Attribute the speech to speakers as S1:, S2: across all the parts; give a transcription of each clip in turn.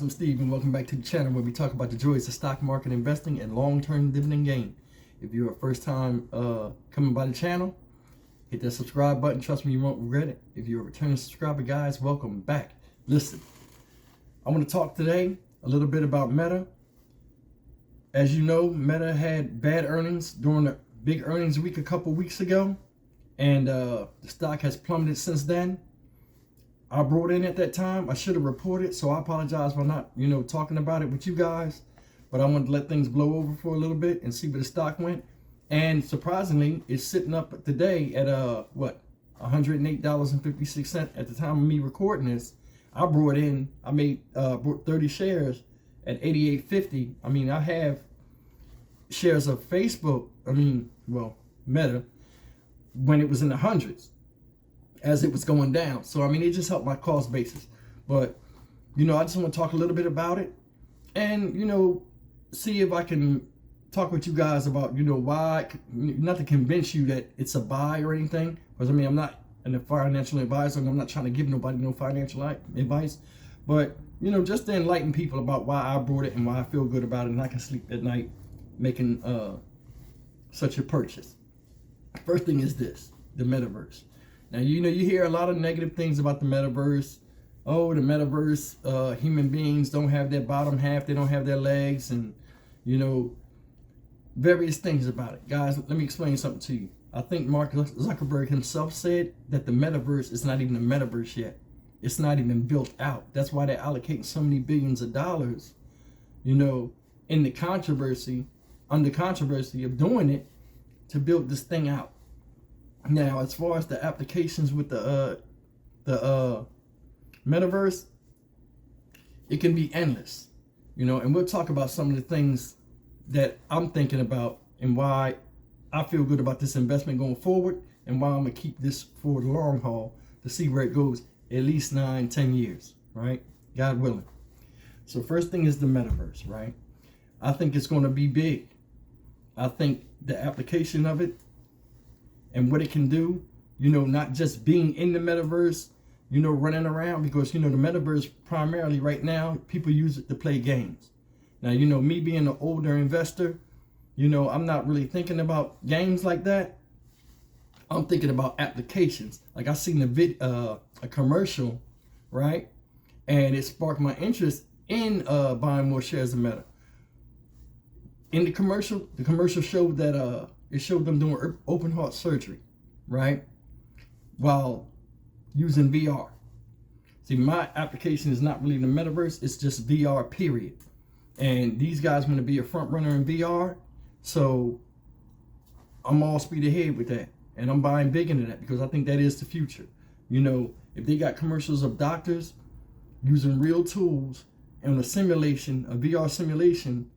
S1: I'm Steve and welcome back to the channel where we talk about the joys of stock market investing and long-term dividend gain. If you're a first time coming by the channel, hit that subscribe button. Trust me, you won't regret it. If you're a returning subscriber, guys, welcome back. Listen, I want to talk today a little bit about Meta. As you know, Meta had bad earnings during the big earnings week a couple weeks ago, and the stock has plummeted since then. I brought in at that time. I should have reported, so I apologize for not, talking about it with you guys. But I wanted to let things blow over for a little bit and see where the stock went. And surprisingly, it's sitting up today at $108.56 at the time of me recording this. I brought 30 shares at $88.50. I mean, I have shares of Facebook. Meta, when it was in the hundreds, as it was going down. So, it just helped my cost basis. But, I just want to talk a little bit about it and, see if I can talk with you guys about, why, not to convince you that it's a buy or anything. Because, I'm not a financial advisor and I'm not trying to give nobody no financial advice. But, just to enlighten people about why I brought it and why I feel good about it and I can sleep at night making such a purchase. First thing is this, the Metaverse. Now, you hear a lot of negative things about the Metaverse. Oh, the Metaverse, human beings don't have their bottom half. They don't have their legs and, various things about it. Guys, let me explain something to you. I think Mark Zuckerberg himself said that the Metaverse is not even a Metaverse yet. It's not even built out. That's why they're allocating so many billions of dollars, in the controversy of doing it to build this thing out. Now, as far as the applications with the Metaverse, it can be endless, and we'll talk about some of the things that I'm thinking about and why I feel good about this investment going forward and why I'm going to keep this for the long haul to see where it goes at least 9-10 years, right? God willing. So first thing is the Metaverse, right? I think it's going to be big. I think the application of it and what it can do, not just being in the Metaverse, running around, because, the Metaverse primarily right now, people use it to play games. Now, me being an older investor, I'm not really thinking about games like that. I'm thinking about applications. Like I seen a commercial, right? And it sparked my interest in buying more shares of Meta. In the commercial showed that it showed them doing open heart surgery, right? While using VR. See, my application is not really the Metaverse, it's just VR, period. And these guys want to be a front runner in VR, so I'm all speed ahead with that. And I'm buying big into that because I think that is the future. If they got commercials of doctors using real tools and a VR simulation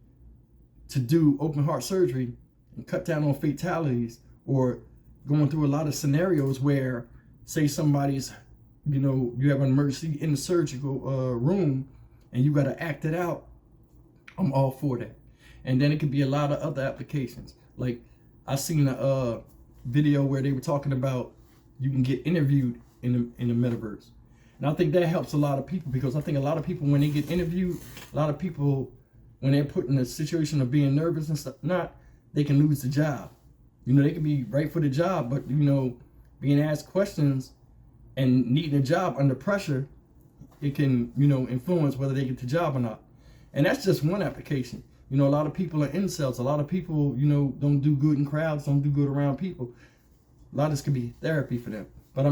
S1: to do open heart surgery and cut down on fatalities, or going through a lot of scenarios where, say somebody's, you have an emergency in the surgical room and you got to act it out, I'm all for that. And then it could be a lot of other applications. Like I seen a video where they were talking about you can get interviewed in the Metaverse. And I think that helps a lot of people, because I think a lot of people, when they get interviewed, a lot of people, when they're put in a situation of being nervous and stuff, they can lose the job. They can be right for the job, but, being asked questions and needing a job under pressure, it can, influence whether they get the job or not. And that's just one application. A lot of people are incels. A lot of people, don't do good in crowds, don't do good around people. A lot of this could be therapy for them. But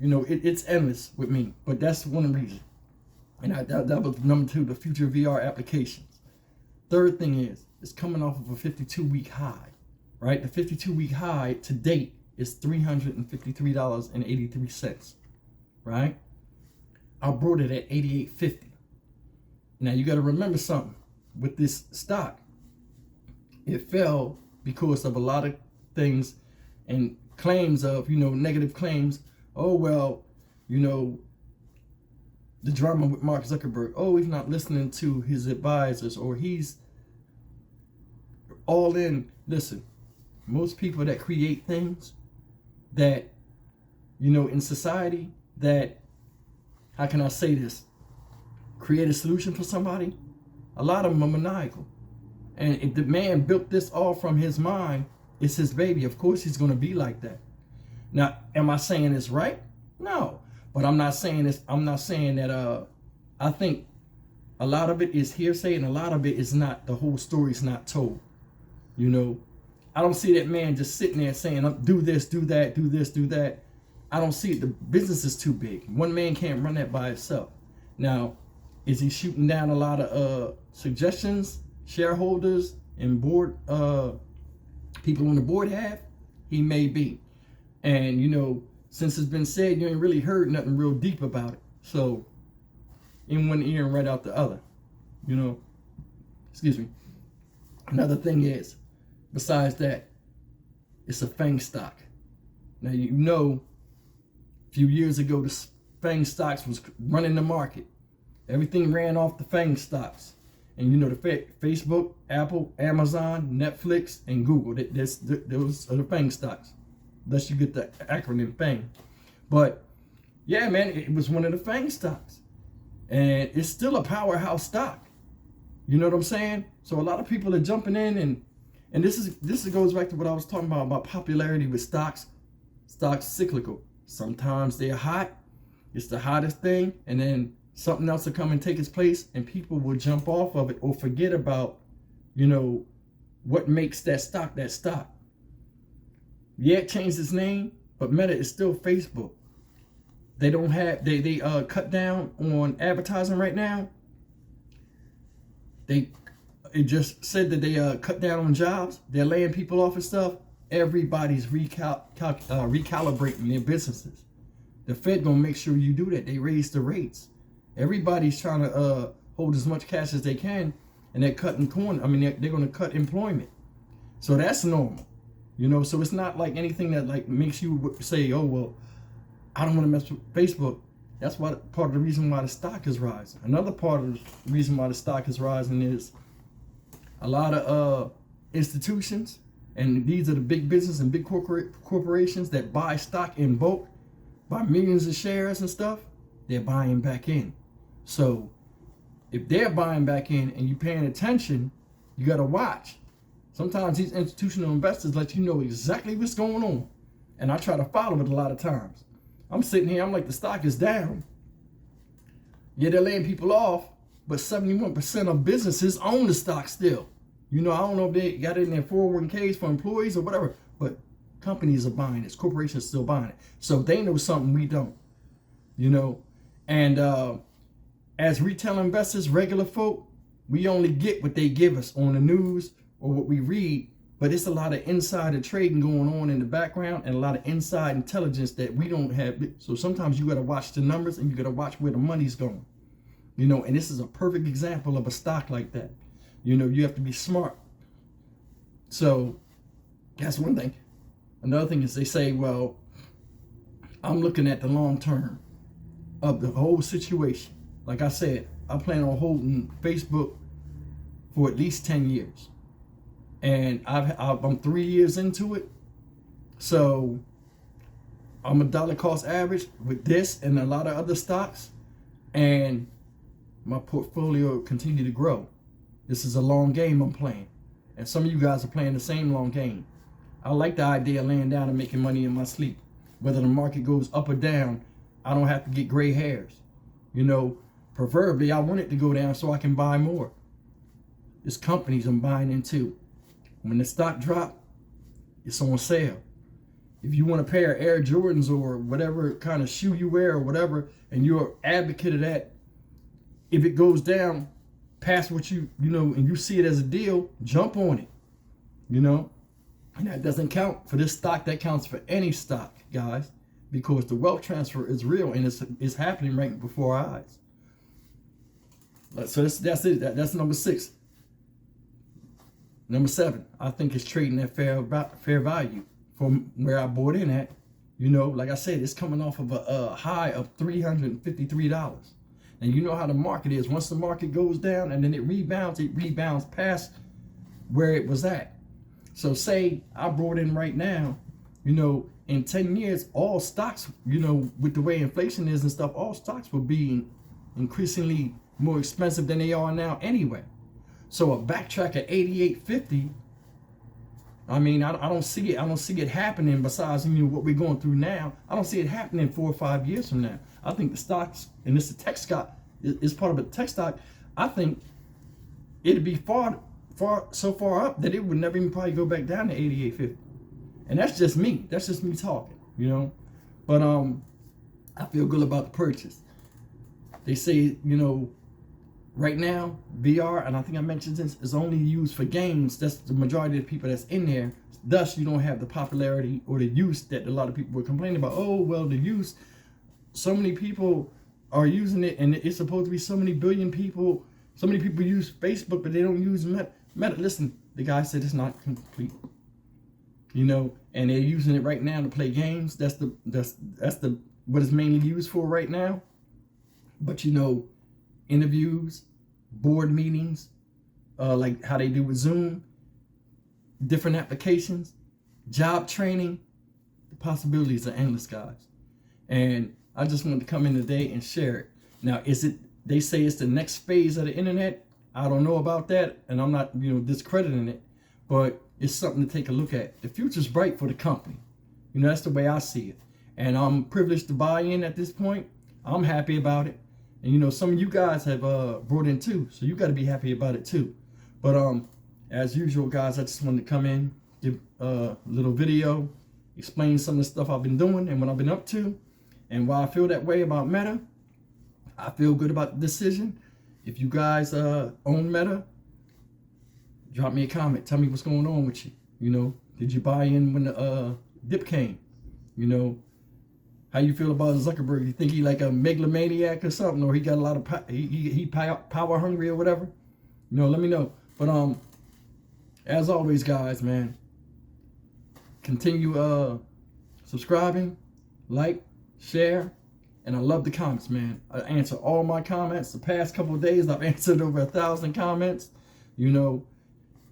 S1: it's endless with me. But that's one reason. And that was number 2, the future VR applications. Third thing is, it's coming off of a 52-week high, right? The 52-week high to date is $353.83, right? I brought it at $88.50. Now, you got to remember something. With this stock, it fell because of a lot of things and claims of, negative claims. Oh, well, the drama with Mark Zuckerberg. Oh, he's not listening to his advisors, or he's all in. Listen, most people that create things that, in society, that, how can I say this, create a solution for somebody, a lot of them are maniacal. And if the man built this all from his mind, it's his baby. Of course he's going to be like that. Now, am I saying it's right? No. But I'm not saying this. I'm not saying that I think a lot of it is hearsay and a lot of it is not, the whole story's not told. You know, I don't see that man just sitting there saying, do this, do that, do this, do that. I don't see it. The business is too big. One man can't run that by himself. Now, is he shooting down a lot of suggestions shareholders and board people on the board have? He may be. And, you know, since it's been said, you ain't really heard nothing real deep about it. So, in one ear and right out the other, you know. Excuse me. Another thing is, besides that, it's a FANG stock. Now, you know, a few years ago, the FANG stocks was running the market. Everything ran off the FANG stocks. And you know, the Facebook, Apple, Amazon, Netflix, and Google, those are the FANG stocks. Unless you get the acronym FANG. But yeah, man, it was one of the FANG stocks. And it's still a powerhouse stock. You know what I'm saying? So a lot of people are jumping in, and this goes back to what I was talking about popularity with stocks. Stocks cyclical. Sometimes they're hot. It's the hottest thing, and then something else will come and take its place, and people will jump off of it or forget about, you know, what makes that stock that stock. Yeah, it changed its name, but Meta is still Facebook. They don't have, they cut down on advertising right now. It just said that they cut down on jobs. They're laying people off and stuff. Everybody's recalibrating their businesses. The Fed gonna make sure you do that. They raise the rates. Everybody's trying to hold as much cash as they can, and they're cutting corn. I mean, they're going to cut employment. So that's normal, you know. So it's not like anything that like makes you say, oh, well, I don't want to mess with Facebook. That's why part of the reason why the stock is rising. Another part of the reason why the stock is rising is a lot of institutions, and these are the big business and big corporations that buy stock in bulk, buy millions of shares and stuff. They're buying back in. So if they're buying back in and you're paying attention, you got to watch. Sometimes these institutional investors let you know exactly what's going on. And I try to follow it a lot of times. I'm sitting here, I'm like, the stock is down. Yeah, they're laying people off, but 71% of businesses own the stock still. You know, I don't know if they got it in their 401ks for employees or whatever, but companies are buying it. Corporations are still buying it. So they know something we don't, you know. And as retail investors, regular folk, we only get what they give us on the news or what we read, but it's a lot of insider trading going on in the background and a lot of inside intelligence that we don't have. So sometimes you got to watch the numbers and you got to watch where the money's going, you know, and this is a perfect example of a stock like that. You know, you have to be smart. So that's one thing. Another thing is they say, well, I'm looking at the long term of the whole situation. Like I said, I plan on holding Facebook for at least 10 years. And I'm 3 years into it. So I'm a dollar cost average with this and a lot of other stocks. And my portfolio continue to grow. This is a long game I'm playing. And some of you guys are playing the same long game. I like the idea of laying down and making money in my sleep. Whether the market goes up or down, I don't have to get gray hairs. You know, preferably I want it to go down so I can buy more. There's companies I'm buying into. When the stock drop, it's on sale. If you want a pair of Air Jordans or whatever kind of shoe you wear or whatever, and you're an advocate of that, if it goes down past what you know, and you see it as a deal, jump on it, you know. And that doesn't count for this stock. That counts for any stock, guys, because the wealth transfer is real and it's happening right before our eyes. So that's it. That's number 6. Number 7, I think it's trading at fair value from where I bought in at. You know, like I said, it's coming off of a high of $353. And you know how the market is. Once the market goes down and then it rebounds past where it was at. So say I brought in right now, you know, in 10 years, all stocks, you know, with the way inflation is and stuff, all stocks will be increasingly more expensive than they are now anyway. So a backtrack at 88.50, I mean, I don't see it. I don't see it happening. Besides, what we're going through now, I don't see it happening 4 or 5 years from now. I think the stocks, and this is tech stock, is part of a tech stock. I think it'd be so far up that it would never even probably go back down to 88.50. And that's just me. That's just me talking, But I feel good about the purchase. They say, right now, VR, and I think I mentioned this, is only used for games. That's the majority of the people that's in there. Thus, you don't have the popularity or the use that a lot of people were complaining about. Oh, well, the use, so many people are using it, and it's supposed to be so many billion people. So many people use Facebook, but they don't use Meta. Listen, the guy said it's not complete. And they're using it right now to play games. That's what it's mainly used for right now. But interviews, board meetings, like how they do with Zoom, different applications, job training. The possibilities are endless, guys. And I just wanted to come in today and share it. Now, they say it's the next phase of the internet. I don't know about that, and I'm not, discrediting it, but it's something to take a look at. The future's bright for the company. That's the way I see it. And I'm privileged to buy in at this point. I'm happy about it. And some of you guys have brought in too, so you got to be happy about it too. But as usual, guys, I just wanted to come in, give a little video, explain some of the stuff I've been doing and what I've been up to, and why I feel that way about Meta. I feel good about the decision. If you guys own Meta, drop me a comment. Tell me what's going on with you. Did you buy in when the dip came? How you feel about Zuckerberg? You think he like a megalomaniac or something, or he got a lot of he power hungry or whatever? Let me know. But as always, guys, man, continue subscribing, like, share, and I love the comments, man. I answer all my comments. The past couple of days, I've answered over 1,000 comments. You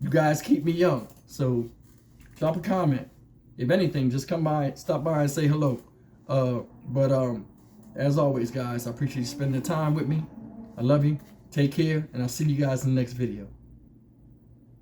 S1: guys keep me young, so drop a comment. If anything, just stop by and say hello. But as always, guys, I appreciate you spending the time with me. I love you. Take care, and I'll see you guys in the next video.